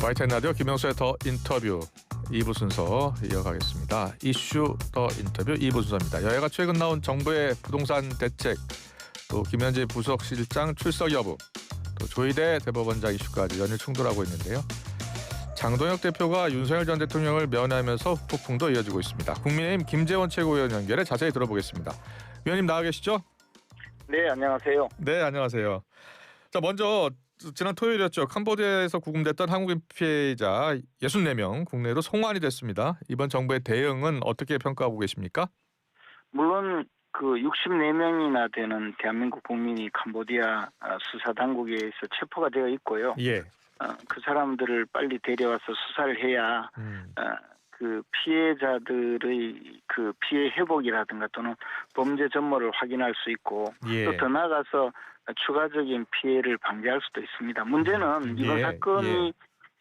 YTN 라디오 김영수의 더 인터뷰 2부 순서 이어가겠습니다. 이슈 더 인터뷰 2부 순서입니다. 여야가 최근 나온 정부의 부동산 대책, 또 김현재 부속실장 출석 여부, 또 조희대 대법원장 이슈까지 연일 충돌하고 있는데요. 장동혁 대표가 윤석열 전 대통령을 면회하면서 폭풍도 이어지고 있습니다. 국민의힘 김재원 최고위원 연결해 자세히 들어보겠습니다. 위원님 나와 계시죠? 네, 안녕하세요. 네, 안녕하세요. 자, 먼저 지난 토요일이었죠. 캄보디아에서 구금됐던 한국인 피해자 64명 국내로 송환이 됐습니다. 이번 정부의 대응은 어떻게 평가하고 계십니까? 물론 그 64명이나 되는 대한민국 국민이 캄보디아 수사 당국에 의해서 체포가 되어 있고요. 예. 그 사람들을 빨리 데려와서 수사를 해야 그 피해자들의 그 피해 회복이라든가 또는 범죄 전모를 확인할 수 있고 예. 또 더 나아가서 추가적인 피해를 방지할 수도 있습니다. 문제는 이번 예. 사건이 예.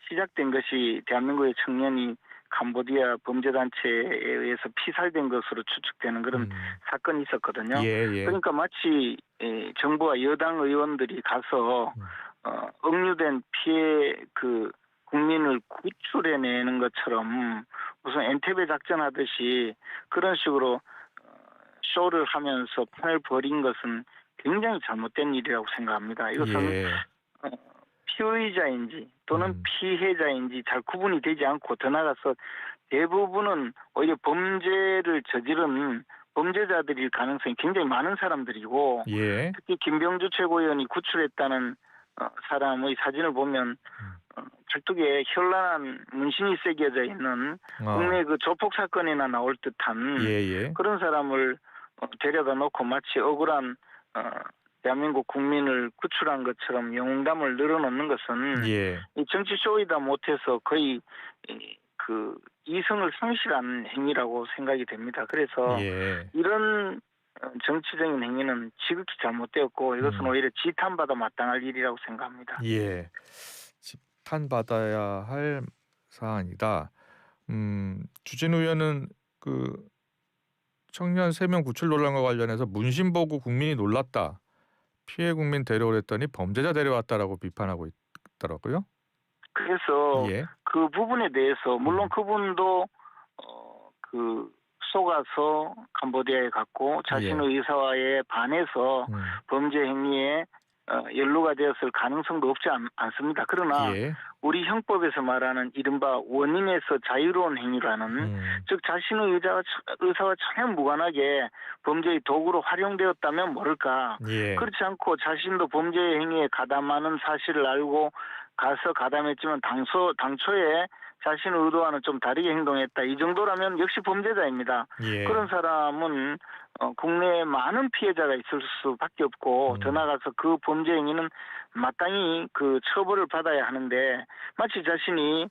시작된 것이 대한민국의 청년이 캄보디아 범죄단체에 의해서 피살된 것으로 추측되는 그런 사건이 있었거든요. 예. 예. 그러니까 마치 정부와 여당 의원들이 가서 억류된 피해 그 국민을 구출해내는 것처럼 무슨 엔테베 작전하듯이 그런 식으로 쇼를 하면서 판을 벌인 것은 굉장히 잘못된 일이라고 생각합니다. 이것은 예. 피의자인지 또는 피해자인지 잘 구분이 되지 않고 더 나아가서 대부분은 오히려 범죄를 저지른 범죄자들일 가능성이 굉장히 많은 사람들이고 예. 특히 김병주 최고위원이 구출했다는 사람의 사진을 보면 팔뚝에 현란한 문신이 새겨져 있는 국내 그 조폭 사건이나 나올 듯한 예. 그런 사람을 데려다 놓고 마치 억울한 대한민국 국민을 구출한 것처럼 영웅담을 늘어놓는 것은 예. 이 정치 쇼이다 못해서 거의 그 이성을 상실한 행위라고 생각이 됩니다. 그래서 예. 이런 정치적인 행위는 지극히 잘못되었고 이것은 오히려 지탄받아 마땅할 일이라고 생각합니다. 예. 지탄받아야 할 사안이다. 주진우 의원은 그 청년 3명 구출 논란과 관련해서 문신 보고 국민이 놀랐다. 피해 국민 데려오랬더니 범죄자 데려왔다라고 비판하고 있더라고요. 그래서 예. 그 부분에 대해서 물론 그분도 그 속아서 캄보디아에 갔고 자신의 의사와에 반해서 범죄 행위에 연루가 되었을 가능성도 없지 않습니다. 그러나 우리 형법에서 말하는 이른바 원인에서 자유로운 행위라는 즉 자신의 의사와 전혀 무관하게 범죄의 도구로 활용되었다면 모를까. 그렇지 않고 자신도 범죄 행위에 가담하는 사실을 알고 가서 가담했지만 당초에 자신의 의도와는 좀 다르게 행동했다. 이 정도라면 역시 범죄자입니다. 그런 사람은 국내에 많은 피해자가 있을 수밖에 없고 더 나아가서 그 범죄 행위는 마땅히 그 처벌을 받아야 하는데 마치 자신이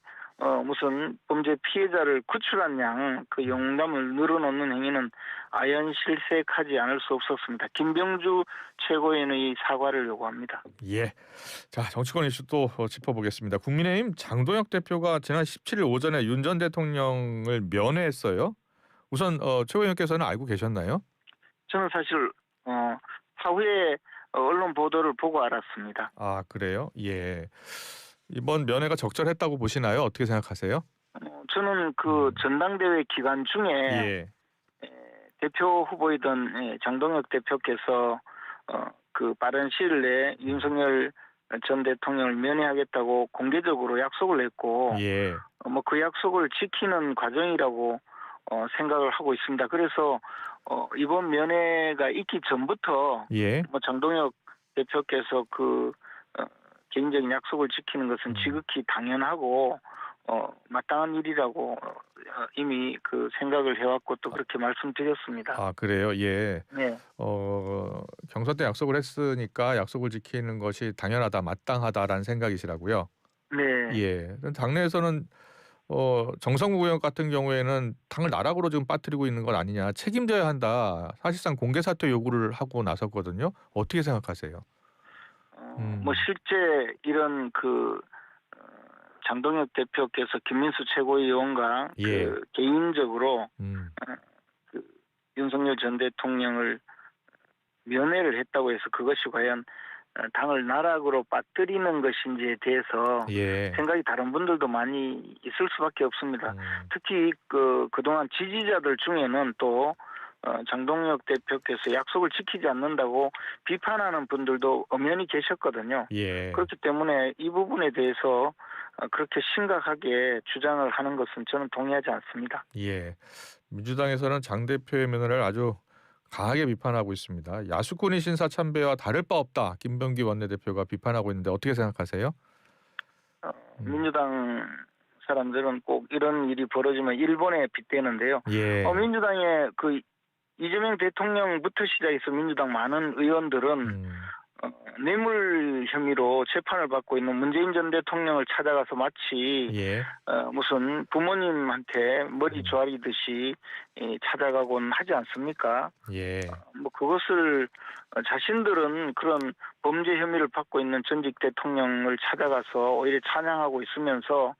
무슨 범죄 피해자를 구출한 양 그 영웅담을 늘어놓는 행위는 아연실색하지 않을 수 없었습니다. 김병주 최고위원의 사과를 요구합니다. 예. 자, 정치권 이슈 또 짚어보겠습니다. 국민의힘 장동혁 대표가 지난 17일 오전에 윤 전 대통령을 면회했어요. 우선 최고위원께서는 알고 계셨나요? 저는 사실 사후에 언론 보도를 보고 알았습니다. 아, 그래요? 예. 이번 면회가 적절했다고 보시나요? 어떻게 생각하세요? 저는 그 전당대회 기간 중에 대표 후보이던 장동혁 대표께서 그 빠른 시일 내에 윤석열 전 대통령을 면회하겠다고 공개적으로 약속을 했고 뭐 그 약속을 지키는 과정이라고 생각을 하고 있습니다. 그래서 이번 면회가 있기 전부터 뭐 장동혁 대표께서 그 개인적인 약속을 지키는 것은 지극히 당연하고 마땅한 일이라고 이미 그 생각을 해왔고 또 그렇게 말씀드렸습니다. 아, 그래요? 예. 네. 경선 때 약속을 했으니까 약속을 지키는 것이 당연하다, 마땅하다라는 생각이시라고요? 네. 예. 당내에서는 정성구 의원 같은 경우에는 당을 나락으로 지금 빠뜨리고 있는 건 아니냐, 책임져야 한다. 사실상 공개 사퇴 요구를 하고 나섰거든요. 어떻게 생각하세요? 뭐 실제 이런 그 장동혁 대표께서 김민수 최고위원과 그 개인적으로 그 윤석열 전 대통령을 면회를 했다고 해서 그것이 과연 당을 나락으로 빠뜨리는 것인지에 대해서 예. 생각이 다른 분들도 많이 있을 수밖에 없습니다. 음. 특히 그동안 지지자들 중에는 또 장동혁 대표께서 약속을 지키지 않는다고 비판하는 분들도 엄연히 계셨거든요. 예. 그렇기 때문에 이 부분에 대해서 그렇게 심각하게 주장을 하는 것은 저는 동의하지 않습니다. 예. 민주당에서는 장 대표의 면허를 아주 강하게 비판하고 있습니다. 야수꾼이 신사 참배와 다를 바 없다. 김병기 원내대표가 비판하고 있는데 어떻게 생각하세요? 민주당 사람들은 꼭 이런 일이 벌어지면 일본에 빗대는데요. 예. 민주당의 그 이재명 대통령부터 시작해서 민주당 많은 의원들은 뇌물 혐의로 재판을 받고 있는 문재인 전 대통령을 찾아가서 마치 예. 무슨 부모님한테 머리 조아리듯이 찾아가곤 하지 않습니까? 예. 뭐 그것을 자신들은 그런 범죄 혐의를 받고 있는 전직 대통령을 찾아가서 오히려 찬양하고 있으면서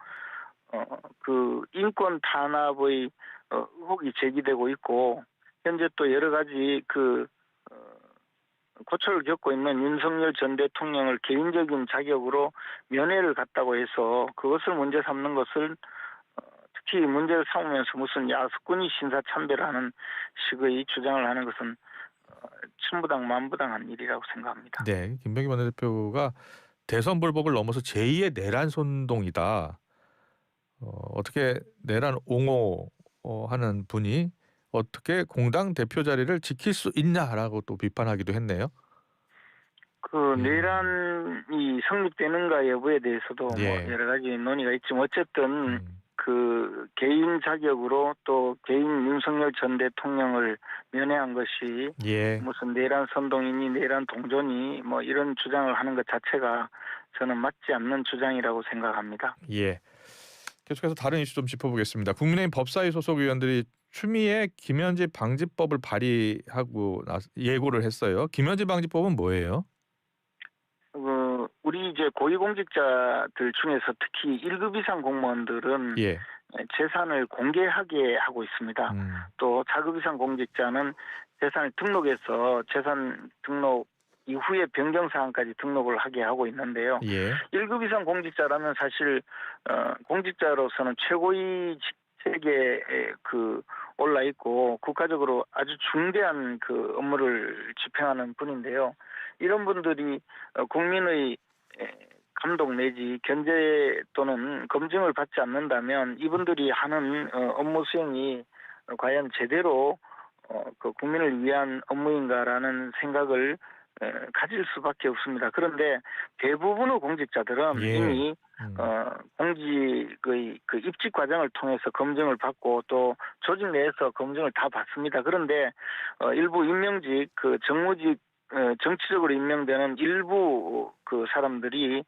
그 인권 탄압의 의혹이 제기되고 있고 현재 또 여러 가지 고초를 겪고 있는 윤석열 전 대통령을 개인적인 자격으로 면회를 갔다고 해서 그것을 문제 삼는 것을 특히 문제를 삼으면서 무슨 야수꾼이 신사참배라는 식의 주장을 하는 것은 천부당 만부당한 일이라고 생각합니다. 네, 김병기 원내대표가 대선 불복을 넘어서 제2의 내란 선동이다. 어떻게 내란 옹호하는 분이 어떻게 공당 대표 자리를 지킬 수 있냐라고 또 비판하기도 했네요. 내란이 성립되는가 여부에 대해서도 예. 뭐 여러 가지 논의가 있지만 어쨌든 그 개인 자격으로 또 개인 윤석열 전 대통령을 면회한 것이 예. 무슨 내란 선동이니 내란 동조니 뭐 이런 주장을 하는 것 자체가 저는 맞지 않는 주장이라고 생각합니다. 예. 계속해서 다른 이슈 좀 짚어보겠습니다. 국민의힘 법사위 소속 의원들이 추미애 김현지 방지법을 발의하고 예고를 했어요. 김현지 방지법은 뭐예요? 우리 이제 고위공직자들 중에서 특히 1급 이상 공무원들은 예. 재산을 공개하게 하고 있습니다. 또 4급 이상 공직자는 재산을 등록해서 재산 등록 이후에 변경 사항까지 등록을 하게 하고 있는데요. 예. 1급 이상 공직자라면 사실 공직자로서는 최고위 직책에 올라 있고 국가적으로 아주 중대한 그 업무를 집행하는 분인데요. 이런 분들이 국민의 감독 내지 견제 또는 검증을 받지 않는다면 이분들이 하는 업무 수행이 과연 제대로 그 국민을 위한 업무인가라는 생각을 가질 수밖에 없습니다. 그런데 대부분의 공직자들은 예. 이미 공직의 그 입직 과정을 통해서 검증을 받고 또 조직 내에서 검증을 다 받습니다. 그런데 일부 임명직 그 정무직 정치적으로 임명되는 일부 그 사람들이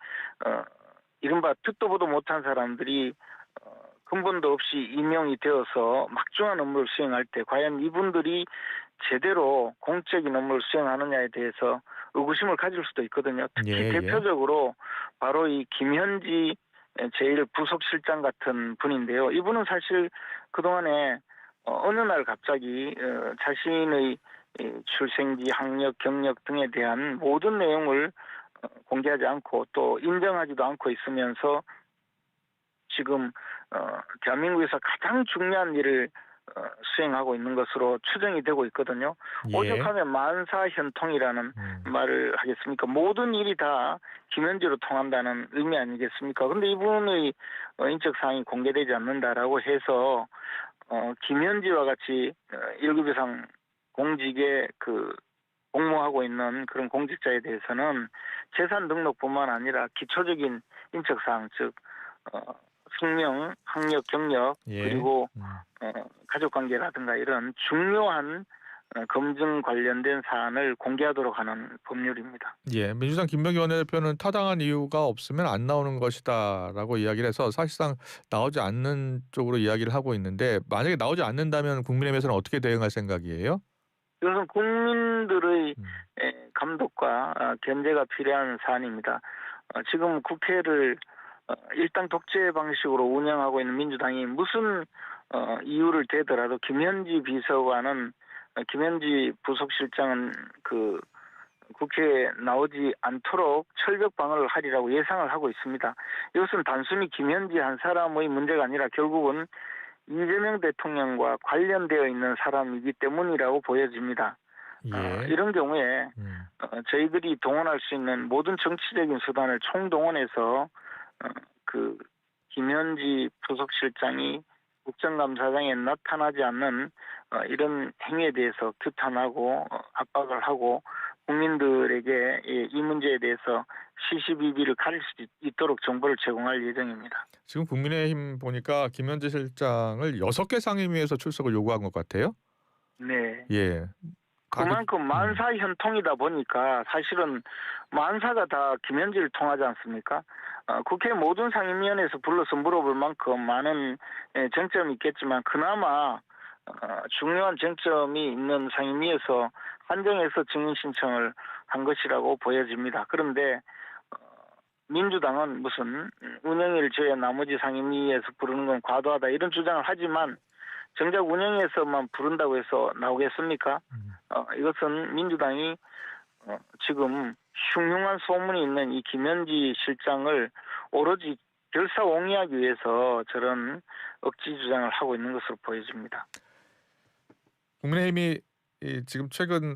이른바 듣도 보도 못한 사람들이 근본도 없이 임명이 되어서 막중한 업무를 수행할 때 과연 이분들이 제대로 공적인 업무를 수행하느냐에 대해서 의구심을 가질 수도 있거든요. 특히 예. 대표적으로 바로 이 김현지 제1부속실장 같은 분인데요. 이분은 사실 그동안에 어느 날 갑자기 자신의 출생지, 학력, 경력 등에 대한 모든 내용을 공개하지 않고 또 인정하지도 않고 있으면서 지금 대한민국에서 가장 중요한 일을 수행하고 있는 것으로 추정이 되고 있거든요. 예. 오죽하면 만사현통이라는 말을 하겠습니까? 모든 일이 다 김현지로 통한다는 의미 아니겠습니까? 그런데 이분의 인적 사항이 공개되지 않는다라고 해서 김현지와 같이 1급 이상 공직에 공모하고 있는 그런 공직자에 대해서는 재산 등록뿐만 아니라 기초적인 인적 사항 즉 숙명, 학력, 경력 예. 그리고 가족관계라든가 이런 중요한 검증 관련된 사안을 공개하도록 하는 법률입니다. 예, 민주당 김병기 원내대표는 타당한 이유가 없으면 안 나오는 것이다라고 이야기를 해서 사실상 나오지 않는 쪽으로 이야기를 하고 있는데 만약에 나오지 않는다면 국민의힘에서는 어떻게 대응할 생각이에요? 이것은 국민들의 감독과 견제가 필요한 사안입니다. 지금 국회를 일당 독재 방식으로 운영하고 있는 민주당이 무슨 이유를 대더라도 김현지 비서관은 김현지 부속실장은 국회에 나오지 않도록 철벽 방어를 하리라고 예상을 하고 있습니다. 이것은 단순히 김현지 한 사람의 문제가 아니라 결국은 이재명 대통령과 관련되어 있는 사람이기 때문이라고 보여집니다. 예. 이런 경우에 저희들이 동원할 수 있는 모든 정치적인 수단을 총동원해서 그 김현지 부속실장이 국정감사장에 나타나지 않는 이런 행위에 대해서 규탄하고 압박을 하고 국민들에게 이 문제에 대해서 시시비비를 가릴 수 있도록 정보를 제공할 예정입니다. 지금 국민의힘 보니까 김현지 실장을 6개 상임위에서 출석을 요구한 것 같아요. 네. 예. 그만큼 만사 현통이다 보니까 사실은 만사가 다 김현지를 통하지 않습니까? 국회 모든 상임위원회에서 불러서 물어볼 만큼 많은 쟁점이 있겠지만 그나마 중요한 쟁점이 있는 상임위에서 한정해서 증인 신청을 한 것이라고 보여집니다. 그런데 민주당은 무슨 운영위를 제외 나머지 상임위에서 부르는 건 과도하다 이런 주장을 하지만 정작 운영위에서만 부른다고 해서 나오겠습니까? 이것은 민주당이 지금 흉흉한 소문이 있는 이 김현지 실장을 오로지 결사옹위하기 위해서 저런 억지 주장을 하고 있는 것으로 보여집니다. 국민의힘이 지금 최근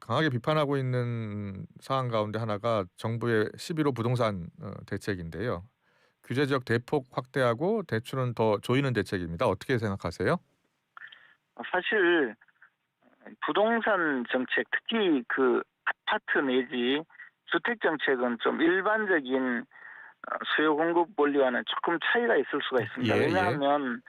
강하게 비판하고 있는 사안 가운데 하나가 정부의 11호 부동산 대책인데요. 규제지역 대폭 확대하고 대출은 더 조이는 대책입니다. 어떻게 생각하세요? 사실 부동산 정책, 특히 그 아파트 내지 주택 정책은 좀 일반적인 수요 공급 원리와는 조금 차이가 있을 수가 있습니다. 예, 왜냐하면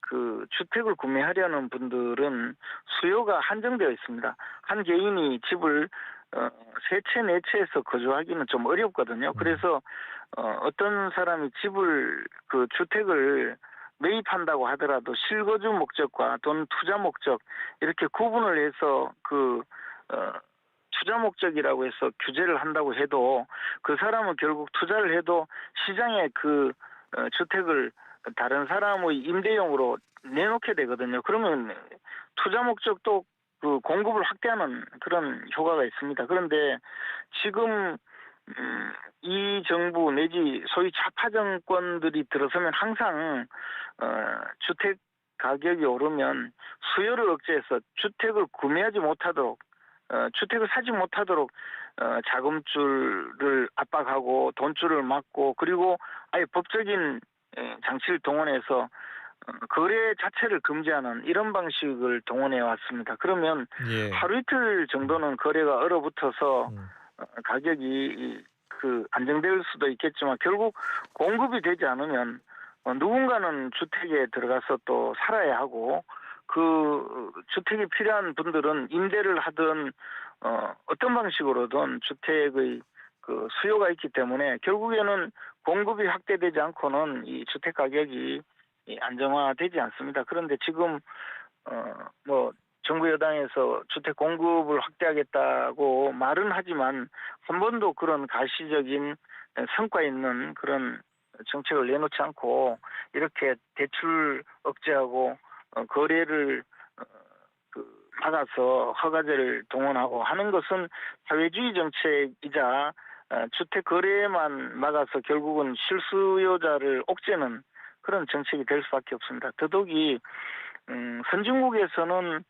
그 주택을 구매하려는 분들은 수요가 한정되어 있습니다. 한 개인이 집을 세 채, 네 채에서 거주하기는 좀 어렵거든요. 그래서 어떤 사람이 집을 그 주택을 매입한다고 하더라도 실거주 목적과 돈 투자 목적 이렇게 구분을 해서 그 투자 목적이라고 해서 규제를 한다고 해도 그 사람은 결국 투자를 해도 시장에 그 주택을 다른 사람의 임대용으로 내놓게 되거든요. 그러면 투자 목적도 그 공급을 확대하는 그런 효과가 있습니다. 그런데 지금 이 정부 내지 소위 좌파 정권들이 들어서면 항상 주택 가격이 오르면 수요를 억제해서 주택을 구매하지 못하도록 주택을 사지 못하도록 자금줄을 압박하고 돈줄을 막고 그리고 아예 법적인 장치를 동원해서 거래 자체를 금지하는 이런 방식을 동원해 왔습니다. 그러면 하루 이틀 정도는 거래가 얼어붙어서 가격이 그 안정될 수도 있겠지만 결국 공급이 되지 않으면 누군가는 주택에 들어가서 또 살아야 하고 그 주택이 필요한 분들은 임대를 하든 어떤 방식으로든 주택의 그 수요가 있기 때문에 결국에는 공급이 확대되지 않고는 이 주택 가격이 안정화되지 않습니다. 그런데 지금 뭐 정부 여당에서 주택 공급을 확대하겠다고 말은 하지만 한 번도 그런 가시적인 성과 있는 그런 정책을 내놓지 않고 이렇게 대출 억제하고 거래를 막아서 허가제를 동원하고 하는 것은 사회주의 정책이자 주택 거래만 막아서 결국은 실수요자를 옥죄는 그런 정책이 될 수밖에 없습니다. 더더욱이 선진국에서는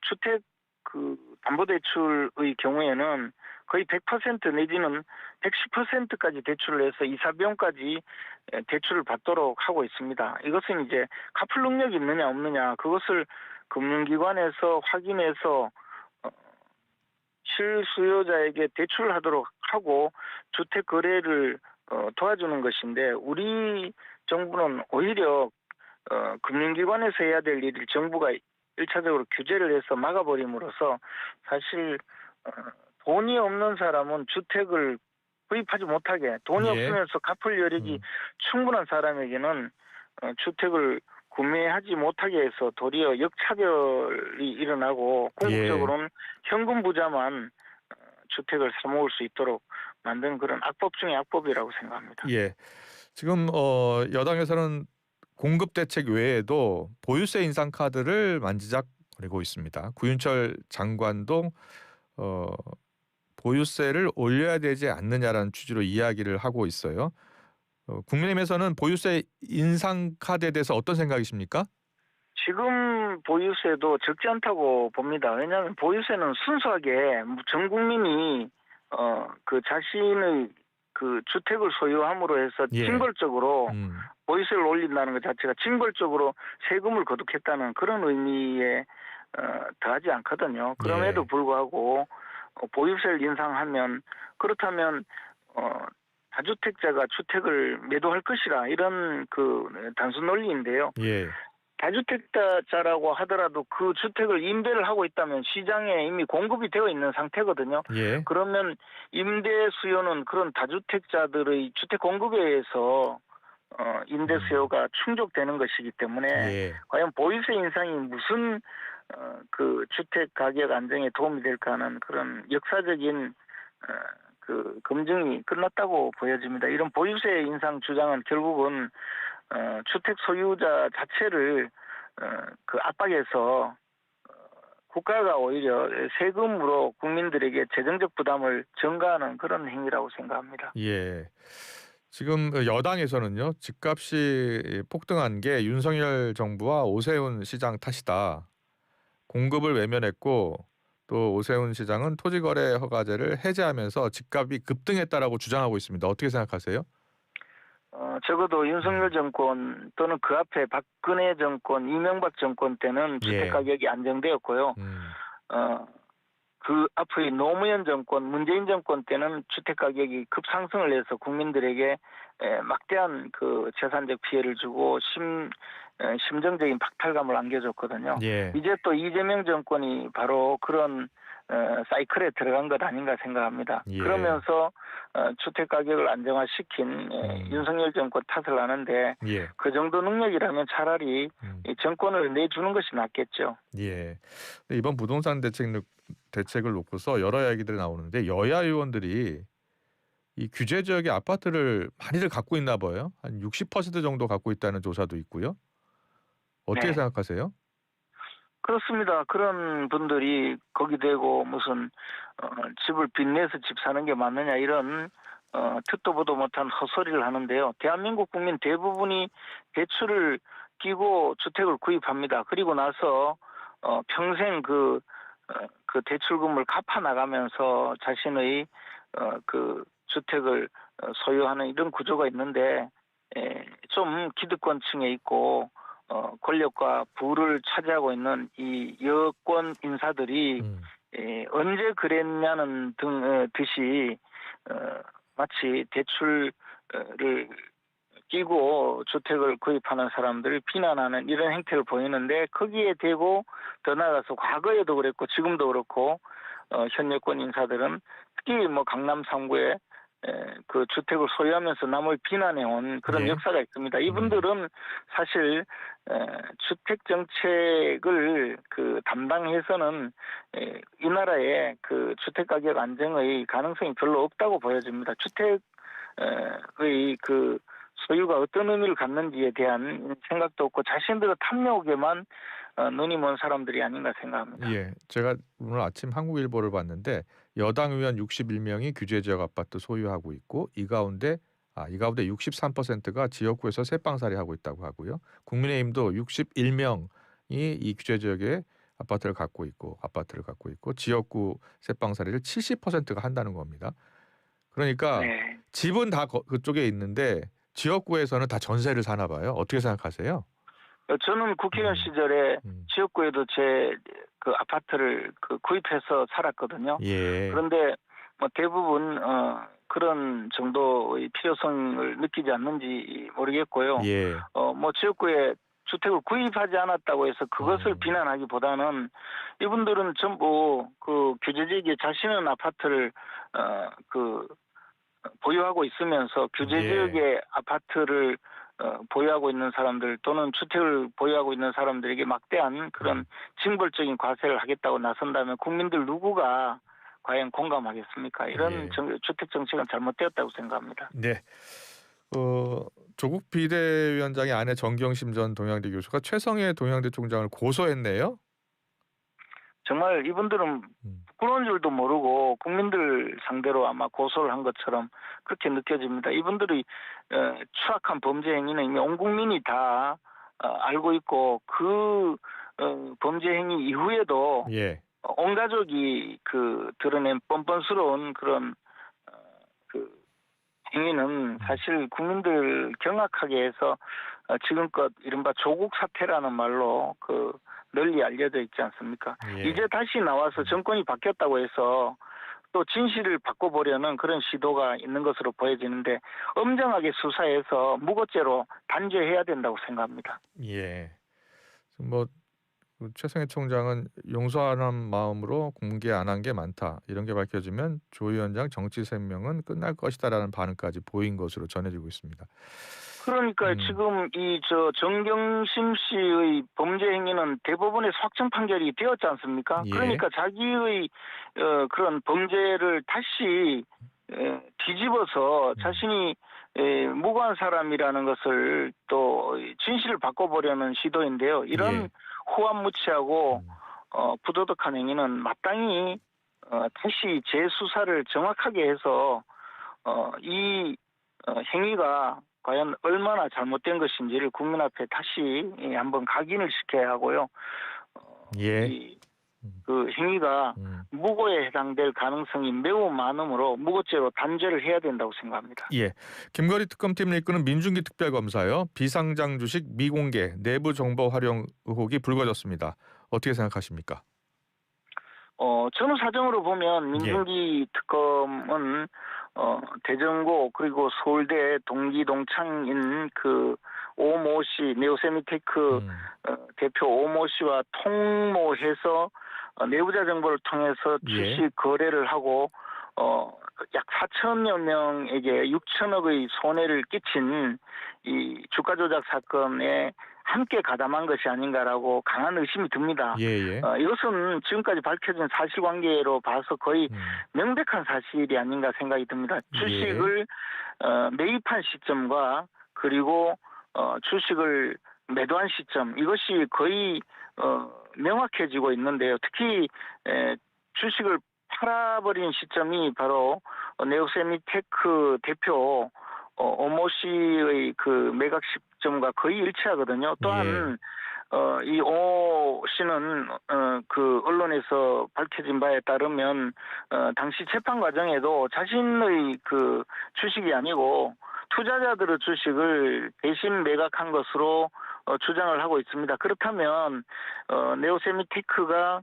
주택 그 담보대출의 경우에는 거의 100% 내지는 110%까지 대출을 해서 이사 비용까지 대출을 받도록 하고 있습니다. 이것은 이제 갚을 능력이 있느냐 없느냐 그것을 금융기관에서 확인해서 실수요자에게 대출을 하도록 하고 주택 거래를 도와주는 것인데 우리 정부는 오히려 금융기관에서 해야 될 일을 정부가 1차적으로 규제를 해서 막아버림으로써 사실 돈이 없는 사람은 주택을 구입하지 못하게 돈이 없으면서 갚을 여력이 충분한 사람에게는 주택을 구매하지 못하게 해서 도리어 역차별이 일어나고 궁극적으로는 현금 부자만 주택을 사모을 수 있도록 만든 그런 악법 중의 악법이라고 생각합니다. 예. 지금 여당에서는 공급 대책 외에도 보유세 인상 카드를 만지작 그리고 있습니다. 구윤철 장관도 어, 보유세를 올려야 되지 않느냐라는 취지로 이야기를 하고 있어요. 국민의힘에서는 보유세 인상 카드에 대해서 어떤 생각이십니까? 지금 보유세도 적지 않다고 봅니다. 왜냐하면 보유세는 순수하게 전 국민이 그 자신의 그 주택을 소유함으로 해서 예. 징벌적으로 보유세를 올린다는 것 자체가 징벌적으로 세금을 거두겠다는 그런 의미에 더하지 않거든요. 그럼에도 불구하고 보유세를 인상하면 그렇다면 다주택자가 주택을 매도할 것이라 이런 그 단순 논리인데요. 예. 다주택자라고 하더라도 그 주택을 임대를 하고 있다면 시장에 이미 공급이 되어 있는 상태거든요. 예. 그러면 임대 수요는 그런 다주택자들의 주택 공급에 의해서 임대 수요가 충족되는 것이기 때문에 예. 과연 보유세 인상이 무슨 그 주택 가격 안정에 도움이 될까 하는 그런 역사적인 그 검증이 끝났다고 보여집니다. 이런 보유세 인상 주장은 결국은 주택 소유자 자체를 그 압박해서 국가가 오히려 세금으로 국민들에게 재정적 부담을 증가하는 그런 행위라고 생각합니다. 예. 지금 여당에서는요, 집값이 폭등한 게 윤석열 정부와 오세훈 시장 탓이다. 공급을 외면했고 또 오세훈 시장은 토지거래 허가제를 해제하면서 집값이 급등했다라고 주장하고 있습니다. 어떻게 생각하세요? 적어도 윤석열 정권 또는 그 앞에 박근혜 정권, 이명박 정권 때는 주택 가격이 안정되었고요. 그 앞의 노무현 정권, 문재인 정권 때는 주택 가격이 급상승을 해서 국민들에게 막대한 그 재산적 피해를 주고 심정적인 박탈감을 안겨줬거든요. 예. 이제 또 이재명 정권이 바로 그런 사이클에 들어간 것 아닌가 생각합니다. 예. 그러면서 주택 가격을 안정화시킨 윤석열 정권 탓을 하는데 예. 그 정도 능력이라면 차라리 이 정권을 내주는 것이 낫겠죠. 예. 이번 부동산 대책을 놓고서 여러 이야기들이 나오는데 여야 의원들이 이 규제 지역의 아파트를 많이들 갖고 있나 봐요. 한 60% 정도 갖고 있다는 조사도 있고요. 어떻게 네. 생각하세요? 그렇습니다. 그런 분들이 거기 대고 무슨 집을 빚내서 집 사는 게 맞느냐 이런 듣도 보도 못한 헛소리를 하는데요. 대한민국 국민 대부분이 대출을 끼고 주택을 구입합니다. 그리고 나서 평생 그 대출금을 갚아 나가면서 자신의 그 주택을 소유하는 이런 구조가 있는데 좀 기득권층에 있고 권력과 부를 차지하고 있는 이 여권 인사들이 언제 그랬냐는 듯이 마치 대출을 끼고 주택을 구입하는 사람들을 비난하는 이런 행태를 보이는데 거기에 대고 더 나아가서 과거에도 그랬고 지금도 그렇고 현 여권 인사들은 특히 뭐 강남 3구에 그 주택을 소유하면서 남을 비난해온 그런 역사가 있습니다. 이분들은 사실 주택 정책을 그 담당해서는 이 나라의 그 주택 가격 안정의 가능성이 별로 없다고 보여집니다. 주택의 그 소유가 어떤 의미를 갖는지에 대한 생각도 없고 자신들의 탐욕에만 눈이 먼 사람들이 아닌가 생각합니다. 예, 제가 오늘 아침 한국일보를 봤는데 여당 의원 61명이 규제지역 아파트 소유하고 있고 이 가운데 63%가 지역구에서 새빵살이 하고 있다고 하고요. 국민의힘도 61명이 이 규제지역에 아파트를 갖고 있고 지역구 새빵살이를 70%가 한다는 겁니다. 그러니까 네. 집은 다 그쪽에 있는데 지역구에서는 다 전세를 사나 봐요. 어떻게 생각하세요? 저는 국회의원 시절에 지역구에도 제 그 아파트를 구입해서 살았거든요. 예. 그런데 뭐 대부분 그런 정도의 필요성을 느끼지 않는지 모르겠고요. 예. 뭐 지역구에 주택을 구입하지 않았다고 해서 그것을 비난하기보다는 이분들은 전부 그 규제지역에 자신은 아파트를 보유하고 있으면서 규제지역의 아파트를 보유하고 있는 사람들 또는 주택을 보유하고 있는 사람들에게 막대한 그런 징벌적인 과세를 하겠다고 나선다면 국민들 누구가 과연 공감하겠습니까? 이런 주택 정책은 잘못되었다고 생각합니다. 네. 조국 비대위원장의 아내 정경심 전 동양대 교수가 최성해 동양대 총장을 고소했네요. 정말 이분들은 부끄러운 줄도 모르고 국민들 상대로 아마 고소를 한 것처럼 그렇게 느껴집니다. 이분들이 추악한 범죄 행위는 이미 온 국민이 다 알고 있고 그 범죄 행위 이후에도 예. 온 가족이 드러낸 뻔뻔스러운 그런 그 행위는 사실 국민들 경악하게 해서 지금껏 이른바 조국 사태라는 말로 널리 알려져 있지 않습니까? 예. 이제 다시 나와서 정권이 바뀌었다고 해서 또 진실을 바꿔보려는 그런 시도가 있는 것으로 보여지는데 엄정하게 수사해서 무고죄로 단죄해야 된다고 생각합니다. 예. 뭐 최승희 총장은 용서하는 마음으로 공개 안 한 게 많다. 이런 게 밝혀지면 조 위원장 정치 생명은 끝날 것이다라는 반응까지 보인 것으로 전해지고 있습니다. 그러니까 지금 정경심 씨의 범죄 행위는 대법원에서 확정 판결이 되었지 않습니까? 예. 그러니까 자기의 그런 범죄를 다시 뒤집어서 자신이 무고한 사람이라는 것을 또 진실을 바꿔보려는 시도인데요. 이런 예. 후한무치하고 부도덕한 행위는 마땅히 다시 재수사를 정확하게 해서 이 행위가 과연 얼마나 잘못된 것인지를 국민 앞에 다시 한번 각인을 시켜야 하고요. 예. 그 행위가 무고에 해당될 가능성이 매우 많으므로 무고죄로 단죄를 해야 된다고 생각합니다. 예. 김건희 특검팀을 이끄는 민중기 특별검사요. 비상장 주식 미공개 내부 정보 활용 의혹이 불거졌습니다. 어떻게 생각하십니까? 저는 사정으로 보면 민중기 특검은 대전고 그리고 서울대 동기 동창인 오모 씨, 네오세미테크 대표 오모 씨와 통모해서 내부자 정보를 통해서 주식 거래를 하고 약 4천여 명에게 6천억의 손해를 끼친 이 주가 조작 사건에 함께 가담한 것이 아닌가라고 강한 의심이 듭니다. 예. 이것은 지금까지 밝혀진 사실관계로 봐서 거의 명백한 사실이 아닌가 생각이 듭니다. 주식을 매입한 시점과 그리고 주식을 매도한 시점 이것이 거의 명확해지고 있는데요. 특히 주식을 팔아버린 시점이 바로 네오세미테크 대표 오모 씨의 매각 시점과 거의 일치하거든요. 또한 이 오 씨는 언론에서 밝혀진 바에 따르면 당시 재판 과정에도 자신의 주식이 아니고 투자자들의 주식을 대신 매각한 것으로 주장을 하고 있습니다. 그렇다면 네오세미테크가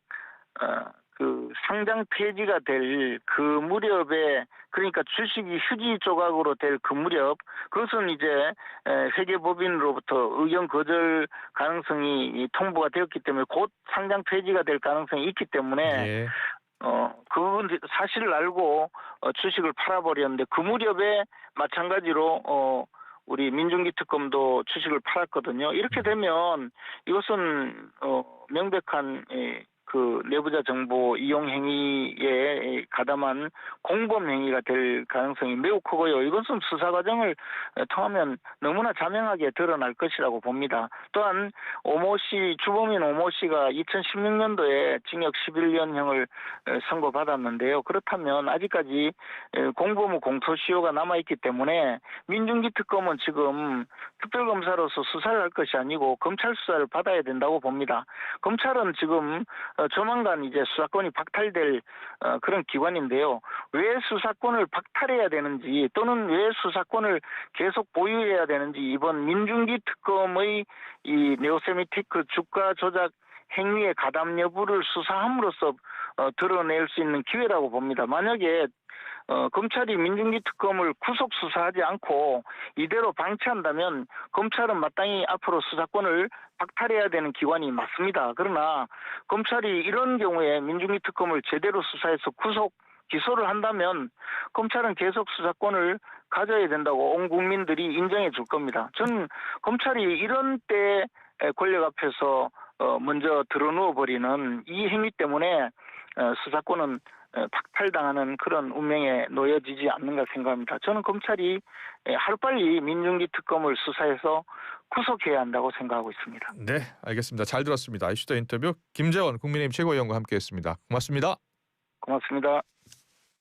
상장 폐지가 될 그 무렵에 그러니까 주식이 휴지 조각으로 될 그 무렵 그것은 이제 회계법인으로부터 의견 거절 가능성이 통보가 되었기 때문에 곧 상장 폐지가 될 가능성이 있기 때문에 그 사실을 알고 주식을 팔아버렸는데 그 무렵에 마찬가지로 우리 민중기 특검도 주식을 팔았거든요. 이렇게 되면 이것은 명백한 내부자 정보 이용 행위에 가담한 공범 행위가 될 가능성이 매우 크고요. 이것은 수사 과정을 통하면 너무나 자명하게 드러날 것이라고 봅니다. 또한 주범인 오모 씨가 2016년도에 징역 11년형을 선고받았는데요. 그렇다면 아직까지 공범의 공소시효가 남아있기 때문에 민중기 특검은 지금 특별검사로서 수사를 할 것이 아니고 검찰 수사를 받아야 된다고 봅니다. 검찰은 지금 조만간 이제 수사권이 박탈될 그런 기관인데요. 왜 수사권을 박탈해야 되는지 또는 왜 수사권을 계속 보유해야 되는지 이번 민중기 특검의 이 네오세미테크 주가 조작 행위의 가담 여부를 수사함으로써 드러낼 수 있는 기회라고 봅니다. 만약에 검찰이 민중기 특검을 구속 수사하지 않고 이대로 방치한다면 검찰은 마땅히 앞으로 수사권을 박탈해야 되는 기관이 맞습니다. 그러나 검찰이 이런 경우에 민중기 특검을 제대로 수사해서 구속 기소를 한다면 검찰은 계속 수사권을 가져야 된다고 온 국민들이 인정해 줄 겁니다. 저는 검찰이 이런 때 권력 앞에서 먼저 드러누워 버리는 이 행위 때문에 수사권은 박탈당하는 그런 운명에 놓여지지 않는가 생각합니다. 저는 검찰이 하루빨리 민중기 특검을 수사해서 구속해야 한다고 생각하고 있습니다. 네, 알겠습니다. 잘 들었습니다. 이슈 더 인터뷰 김재원 국민의힘 최고위원과 함께했습니다. 고맙습니다. 고맙습니다.